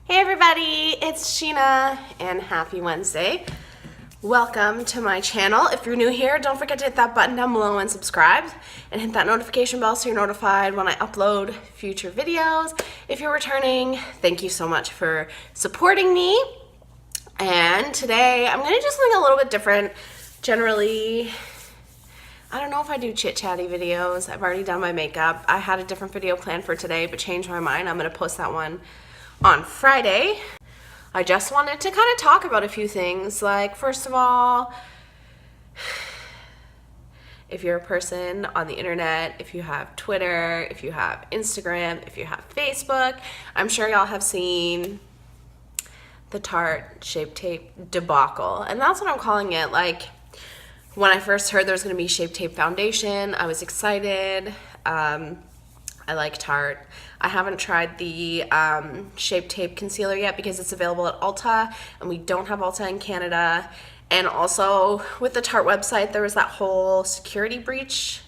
Hey everybody, it's Sheena and happy Wednesday. Welcome to my channel. If you're new here, don't forget to hit that button down below and subscribe and hit that notification bell so you're notified when I upload future videos. If you're returning, thank you so much for supporting me. And today I'm going to do something a little bit different. Generally, I don't know if I do chit-chatty videos. I've already done my makeup. I had a different video planned for today but changed my mind. I'm going to post that one on Friday. I just wanted to kind of talk about a few things. Like, first of all, if you're a person on the internet, if you have Twitter, if you have Instagram, if you have Facebook, I'm sure y'all have seen the Tarte Shape Tape debacle. And that's what I'm calling it. Like, when I first heard there was going to be Shape Tape foundation, I was excited. I like Tarte. I haven't tried the Shape Tape concealer yet because it's available at Ulta, and we don't have Ulta in Canada. And also, with the Tarte website, there was that whole security breach.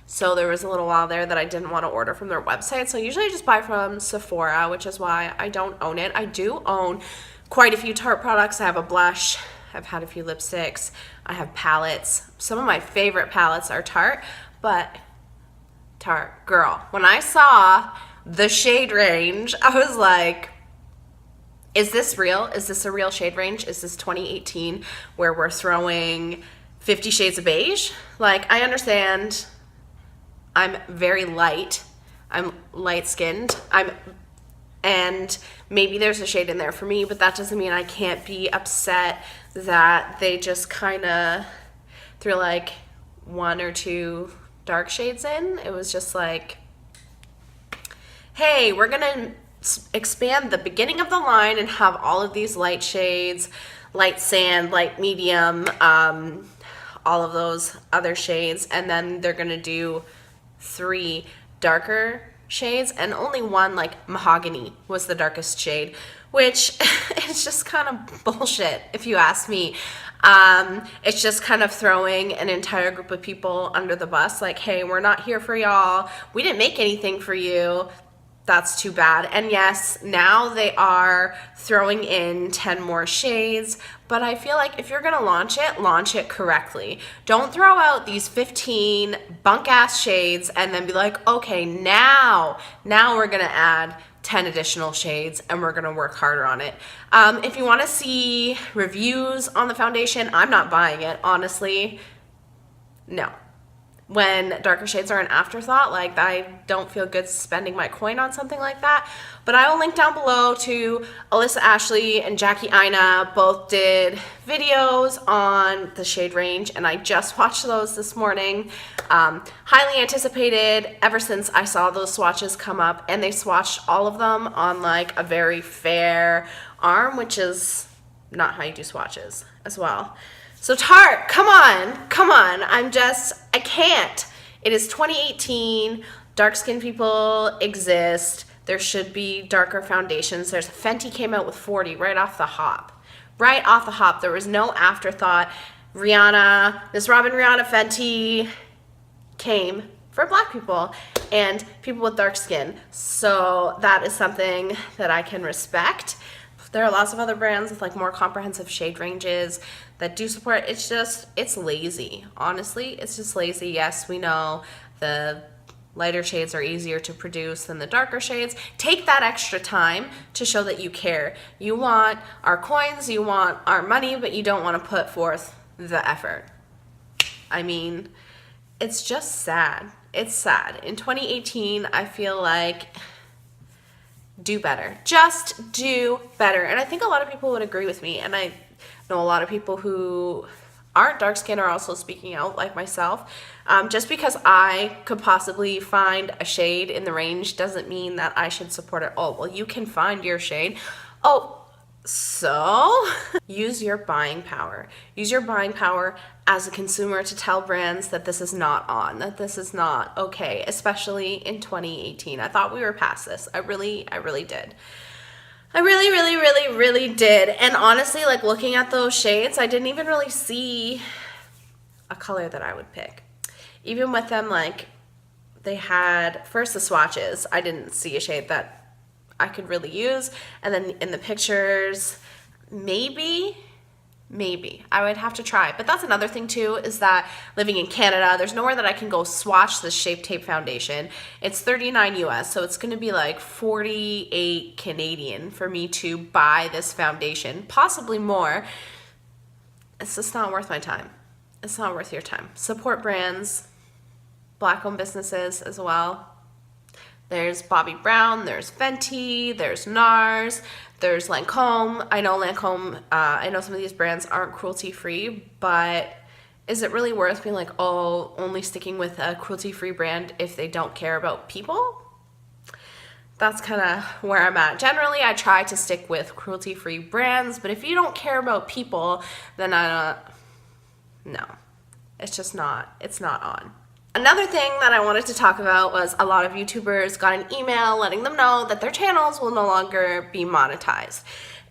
So there was a little while there that I didn't want to order from their website. So usually I just buy from Sephora, which is why I don't own it. I do own quite a few Tarte products. I have a blush. I've had a few lipsticks. I have palettes. Some of my favorite palettes are Tarte, but Tarte, girl, when I saw the shade range, I was like, is this real? Is this a real shade range? Is this 2018 where we're throwing 50 shades of beige? Like, I understand I'm very light. I'm light-skinned. And maybe there's a shade in there for me, but that doesn't mean I can't be upset that they just kind of threw like one or two dark shades in. It was just like, hey, we're gonna expand the beginning of the line and have all of these light shades, light sand, light medium, all of those other shades, and then they're gonna do 3 darker shades, and only one, like mahogany, was the darkest shade, which is just kind of bullshit if you ask me. It's just kind of throwing an entire group of people under the bus, like, hey, we're not here for y'all, we didn't make anything for you, that's too bad. And yes, now they are throwing in 10 more shades, but I feel like if you're gonna launch it correctly. Don't throw out these 15 bunk-ass shades and then be like, okay, now we're gonna add 10 additional shades and we're gonna work harder on it. If you wanna see reviews on the foundation, I'm not buying it, honestly. No. When darker shades are an afterthought, like, I don't feel good spending my coin on something like that. But I will link down below to Alissa Ashley and Jackie Aina. Both did videos on the shade range, and I just watched those this morning. Highly anticipated ever since I saw those swatches come up, and they swatched all of them on like a very fair arm, which is not how you do swatches as well. So Tarte, come on, I can't. It is 2018, dark-skinned people exist, there should be darker foundations. Fenty came out with 40 right off the hop. There was no afterthought. Miss Robin Rihanna Fenty came for black people and people with dark skin. So that is something that I can respect. There are lots of other brands with like more comprehensive shade ranges that do support. It's lazy. Honestly, it's just lazy. Yes, we know the lighter shades are easier to produce than the darker shades. Take that extra time to show that you care. You want our coins, you want our money, but you don't want to put forth the effort. I mean, it's just sad. It's sad. In 2018, I feel like do better. Just do better. And I think a lot of people would agree with me. And I know a lot of people who aren't dark skinned are also speaking out, like myself. Just because I could possibly find a shade in the range doesn't mean that I should support it. Oh, well, you can find your shade. Oh, so use your buying power. Use your buying power as a consumer to tell brands that this is not on, that this is not okay, especially in 2018. I thought we were past this. I really did. I really did. And honestly, like, looking at those shades, I didn't even really see a color that I would pick. Even with them, like, they had, first the swatches, I didn't see a shade that I could really use. And then in the pictures, maybe I would have to try. But that's another thing too, is that living in Canada, there's nowhere that I can go swatch this Shape Tape foundation. It's $39 US, so it's gonna be like 48 Canadian for me to buy this foundation, possibly more. It's just not worth my time. It's not worth your time. Support brands, Black-owned businesses as well. There's Bobbi Brown, there's Fenty, there's NARS, there's Lancome. I know Lancome, I know some of these brands aren't cruelty-free, but is it really worth being like, oh, only sticking with a cruelty-free brand if they don't care about people? That's kind of where I'm at. Generally, I try to stick with cruelty-free brands, but if you don't care about people, then no, it's just not, it's not on. Another thing that I wanted to talk about was a lot of YouTubers got an email letting them know that their channels will no longer be monetized.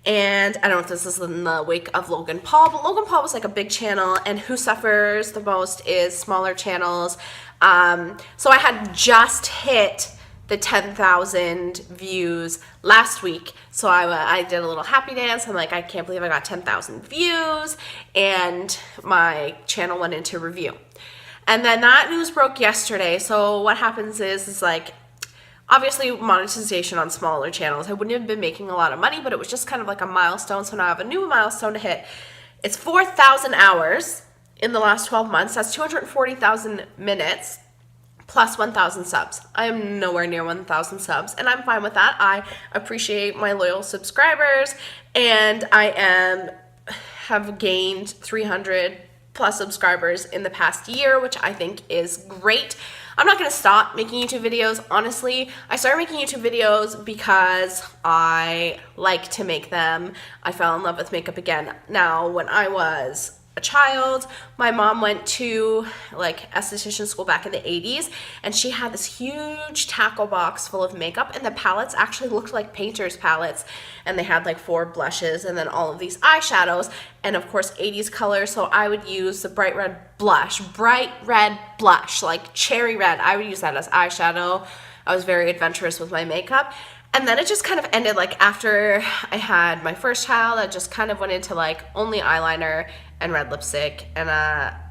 And I don't know if this is in the wake of Logan Paul, but Logan Paul was like a big channel, and who suffers the most is smaller channels. So I had just hit the 10,000 views last week. So I did a little happy dance. I'm like, I can't believe I got 10,000 views, and my channel went into review. And then that news broke yesterday. So what happens is like, obviously monetization on smaller channels, I wouldn't have been making a lot of money, but it was just kind of like a milestone. So now I have a new milestone to hit. It's 4,000 hours in the last 12 months. That's 240,000 minutes plus 1,000 subs. I am nowhere near 1,000 subs, and I'm fine with that. I appreciate my loyal subscribers, and I have gained 300 plus subscribers in the past year, which I think is great. I'm not gonna stop making YouTube videos, honestly. I started making YouTube videos because I like to make them. I fell in love with makeup again. Now, when I was a child, my mom went to like esthetician school back in the 80s, and she had this huge tackle box full of makeup, and the palettes actually looked like painter's palettes, and they had like 4 blushes and then all of these eyeshadows, and of course 80s colors. So I would use the bright red blush, like cherry red. I would use that as eyeshadow. I was very adventurous with my makeup. And then it just kind of ended, like after I had my first child, I just kind of went into like only eyeliner and red lipstick, and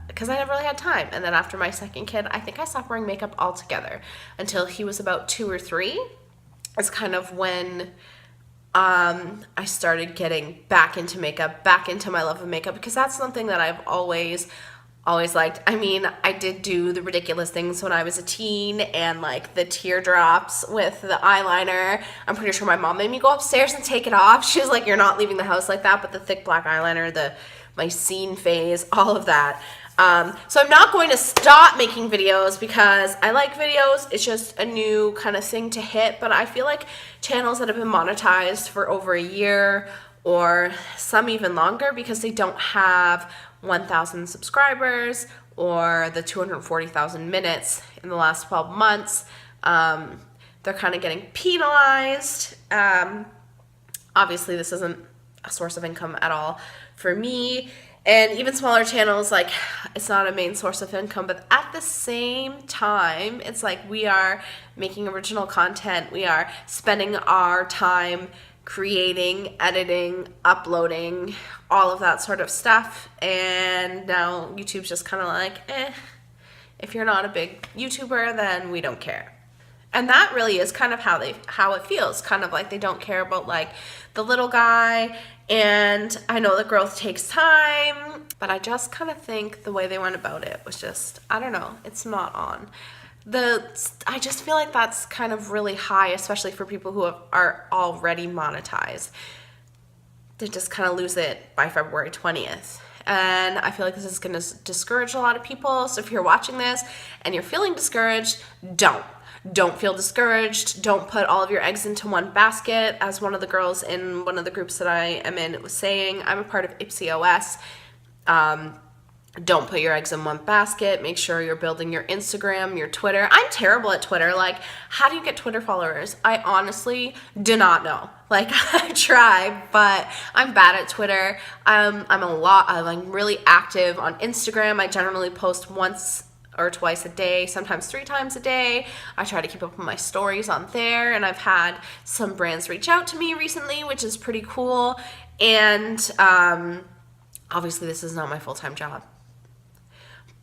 because I never really had time. And then after my second kid, I think I stopped wearing makeup altogether until he was about 2 or 3. It's kind of when I started getting back into makeup, back into my love of makeup, because that's something that I've always liked. I mean, I did do the ridiculous things when I was a teen, and like the teardrops with the eyeliner. I'm pretty sure my mom made me go upstairs and take it off. She was like, you're not leaving the house like that. But the thick black eyeliner, my scene phase, all of that. So I'm not going to stop making videos because I like videos. It's just a new kind of thing to hit. But I feel like channels that have been monetized for over a year, or some even longer, because they don't have 1,000 subscribers or the 240,000 minutes in the last 12 months, they're kind of getting penalized. Obviously, this isn't a source of income at all for me. And even smaller channels, like, it's not a main source of income, but at the same time, it's like we are making original content. We are spending our time creating, editing, uploading, all of that sort of stuff. And now YouTube's just kind of like, if you're not a big YouTuber, then we don't care. And that really is kind of how it feels, kind of like they don't care about like the little guy. And I know that growth takes time, but I just kind of think the way they went about it was just, I don't know, it's not on. I just feel like that's kind of really high, especially for people who are already monetized. They just kind of lose it by February 20th. And I feel like this is going to discourage a lot of people. So if you're watching this and you're feeling discouraged, don't feel discouraged. Don't put all of your eggs into one basket. As one of the girls in one of the groups that I am in was saying, I'm a part of IPSIOS. Don't put your eggs in one basket. Make sure you're building your Instagram, your Twitter. I'm terrible at Twitter. Like, how do you get Twitter followers? I honestly do not know. Like, I try, but I'm bad at Twitter. I'm really active on Instagram. I generally post once or twice a day, sometimes 3 times a day. I try to keep up with my stories on there, and I've had some brands reach out to me recently, which is pretty cool. And obviously this is not my full-time job.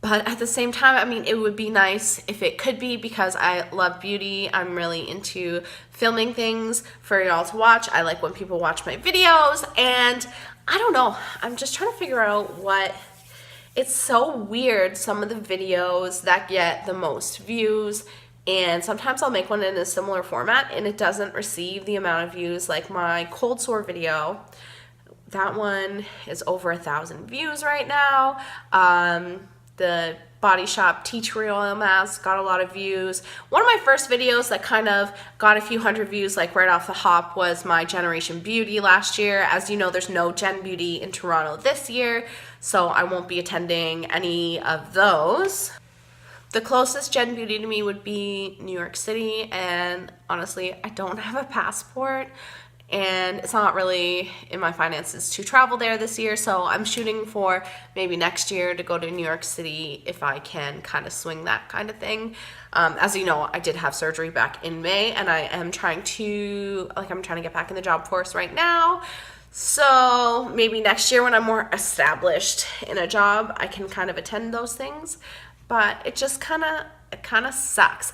But at the same time, I mean, it would be nice if it could be, because I love beauty. I'm really into filming things for y'all to watch. I like when people watch my videos, and I don't know. I'm just trying to figure out what... It's so weird, some of the videos that get the most views, and sometimes I'll make one in a similar format and it doesn't receive the amount of views. Like my cold sore video, that one is over 1,000 views right now. The Body Shop tea tree oil mask got a lot of views. One of my first videos that kind of got a few hundred views like right off the hop was my Generation Beauty last year. As you know, there's no Gen Beauty in Toronto this year, so I won't be attending any of those. The closest Gen Beauty to me would be New York City, and honestly, I don't have a passport, and it's not really in my finances to travel there this year, so I'm shooting for maybe next year to go to New York City if I can kind of swing that kind of thing. As you know, I did have surgery back in May, and I am trying to get back in the job force right now. So maybe next year when I'm more established in a job, I can kind of attend those things. But it just kind of sucks.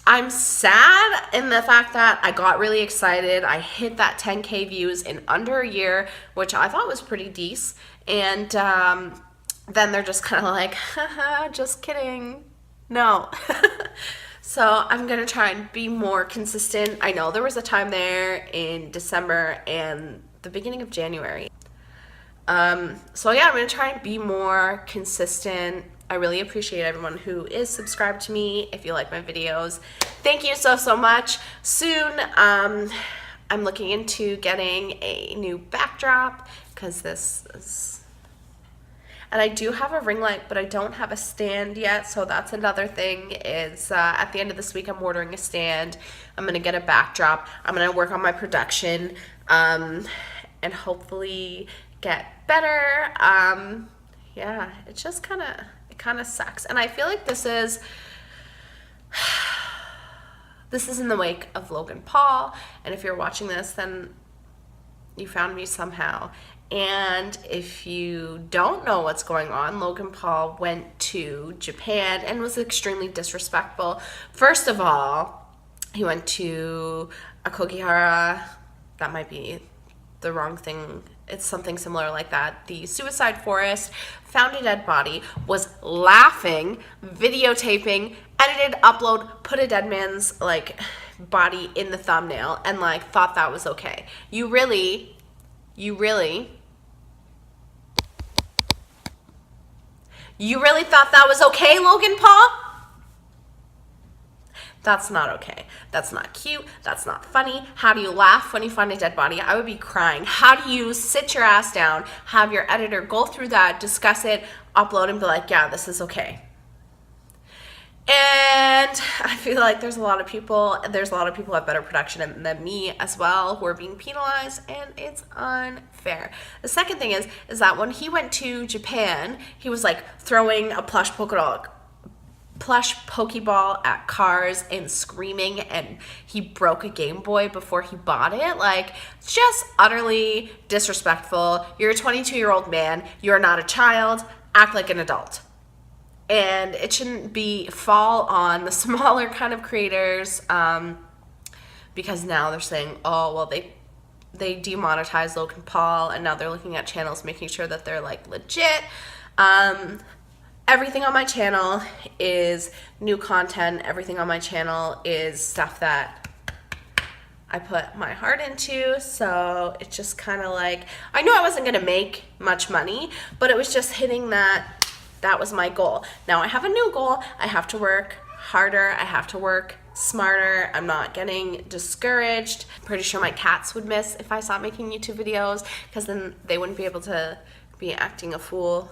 I'm sad in the fact that I got really excited. I hit that 10K views in under a year, which I thought was pretty decent. And then they're just kind of like, haha, just kidding. No. So I'm going to try and be more consistent. I know there was a time there in December and the beginning of January. So yeah, I'm going to try and be more consistent. I really appreciate everyone who is subscribed to me. If you like my videos, thank you so much. Soon, I'm looking into getting a new backdrop, because this is... And I do have a ring light, but I don't have a stand yet, so that's another thing is at the end of this week, I'm ordering a stand. I'm going to get a backdrop. I'm going to work on my production and hopefully get better. Yeah, it just kind of sucks. And I feel like this is in the wake of Logan Paul, and if you're watching this, then you found me somehow. And if you don't know what's going on, Logan Paul went to Japan and was extremely disrespectful. First of all, he went to Aokigahara. That might be the wrong thing. It's something similar like that. The suicide forest, found a dead body, was laughing, videotaping, edited, upload, put a dead man's body in the thumbnail, and thought that was okay. You really thought that was okay, Logan Paul? That's not okay. That's not cute. That's not funny. How do you laugh when you find a dead body? I would be crying. How do you sit your ass down, have your editor go through that, discuss it, upload, and be like, yeah, this is okay? And I feel like there's a lot of people who have better production than me as well, who are being penalized, and it's unfair. The second thing is that when he went to Japan, he was throwing a plush Pokeball at cars and screaming, and he broke a Game Boy before he bought it. Just utterly disrespectful. You're a 22-year-old man. You're not a child. Act like an adult. And it shouldn't fall on the smaller kind of creators, because now they're saying, oh, well, they demonetized Logan Paul, and now they're looking at channels making sure that they're legit. Everything on my channel is new content. Everything on my channel is stuff that I put my heart into. So it's just kind of I knew I wasn't going to make much money, but it was just hitting that was my goal. Now I have a new goal. I have to work harder. I have to work smarter. I'm not getting discouraged. I'm pretty sure my cats would miss if I stopped making YouTube videos, because then they wouldn't be able to be acting a fool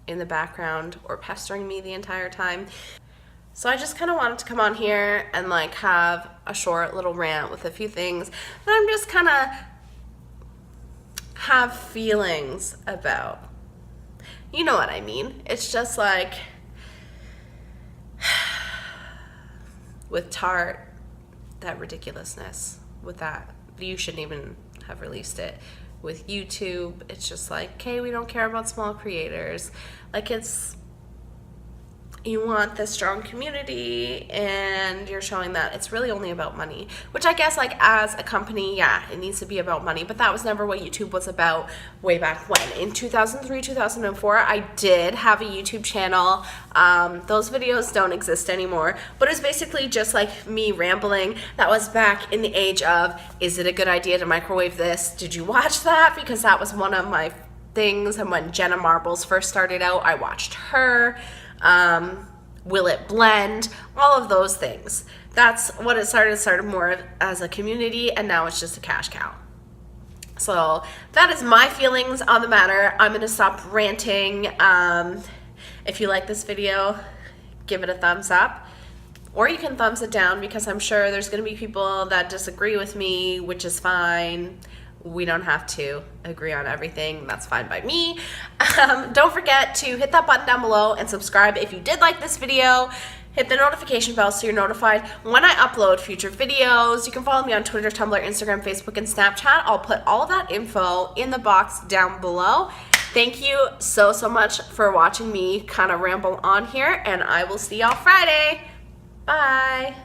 in the background or pestering me the entire time. So I just kind of wanted to come on here and have a short little rant with a few things that I'm just kind of have feelings about. You know what I mean? It's just with Tarte, that ridiculousness with that. You shouldn't even have released it. With YouTube, it's just like, okay, we don't care about small creators. Like, it's, you want this strong community and you're showing that it's really only about money, which I guess, like, as a company, yeah, it needs to be about money, but that was never what YouTube was about way back when. In 2003, 2004, I did have a YouTube channel. Those videos don't exist anymore, but it's basically just like me rambling. That was back in the age of, is it a good idea to microwave this? Did you watch that? Because that was one of my things, and when Jenna Marbles first started out, I watched her. Will it blend? All of those things. That's what it started. It started more as a community, and now it's just a cash cow. So that is my feelings on the matter. I'm going to stop ranting. If you like this video, give it a thumbs up. Or you can thumbs it down, because I'm sure there's going to be people that disagree with me, which is fine. We don't have to agree on everything. That's fine by me. Don't forget to hit that button down below and subscribe if you did like this video. Hit the notification bell so you're notified when I upload future videos. You can follow me on Twitter, Tumblr, Instagram, Facebook, and Snapchat. I'll put all of that info in the box down below. Thank you so much for watching me kind of ramble on here, and I will see y'all Friday. Bye.